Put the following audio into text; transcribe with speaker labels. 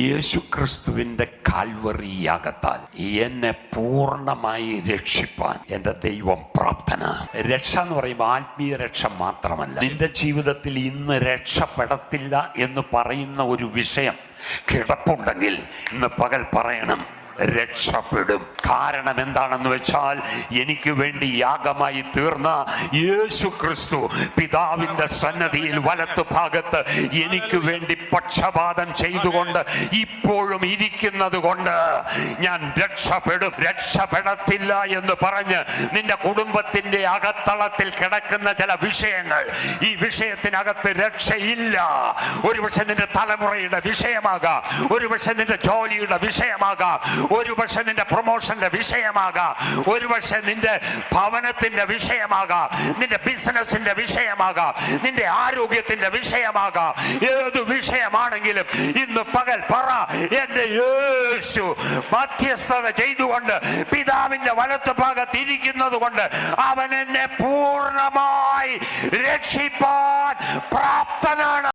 Speaker 1: യേശുക്രിസ്തുവിന്റെ കാൽവറി യാഗത്താൽ എന്നെ പൂർണ്ണമായി രക്ഷിപ്പാൻ എൻ്റെ ദൈവം പ്രാപ്തനാണ്. രക്ഷ എന്ന് പറയുമ്പോൾ ആത്മീയ രക്ഷ മാത്രമല്ല. നിന്റെ ജീവിതത്തിൽ ഇന്ന് രക്ഷപ്പെടത്തില്ല എന്ന് പറയുന്ന ഒരു വിഷയം കിടപ്പുണ്ടെങ്കിൽ ഇന്ന് പകൽ പറയണം, രക്ഷപ്പെടും. കാരണം എന്താണെന്ന് വെച്ചാൽ, എനിക്ക് വേണ്ടി യാഗമായി തീർന്ന യേശു ക്രിസ്തു പിതാവിന്റെ സന്നദ്ധിയിൽ വലത്തു ഭാഗത്ത് എനിക്ക് വേണ്ടി പക്ഷപാതം ചെയ്തുകൊണ്ട് ഇപ്പോഴും ഇരിക്കുന്നത് കൊണ്ട് ഞാൻ രക്ഷപ്പെടും. രക്ഷപ്പെടത്തില്ല എന്ന് പറഞ്ഞ് നിന്റെ കുടുംബത്തിന്റെ അകത്തളത്തിൽ കിടക്കുന്ന ചില വിഷയങ്ങൾ, ഈ വിഷയത്തിനകത്ത് രക്ഷയില്ല. ഒരുപക്ഷെ നിന്റെ തലമുറയുടെ വിഷയമാകാം, ഒരുപക്ഷെ നിന്റെ ജോലിയുടെ വിഷയമാകാം, ഒരുപക്ഷെ നിന്റെ പ്രൊമോഷന്റെ വിഷയമാകാം, ഒരുപക്ഷെ നിന്റെ ഭവനത്തിന്റെ വിഷയമാകാം, നിന്റെ ബിസിനസിന്റെ വിഷയമാകാം, നിന്റെ ആരോഗ്യത്തിന്റെ വിഷയമാകാം. ഏത് വിഷയമാണെങ്കിലും ഇന്ന് പകൽ പറ, എന്റെ യേശു മധ്യസ്ഥത ചെയ്തുകൊണ്ട് പിതാവിന്റെ വലത്ത് ഭാഗത്ത് ഇരിക്കുന്നത് കൊണ്ട് അവൻ എന്നെ പൂർണ്ണമായി രക്ഷിപ്പാൻ പ്രാപ്തനാണ്.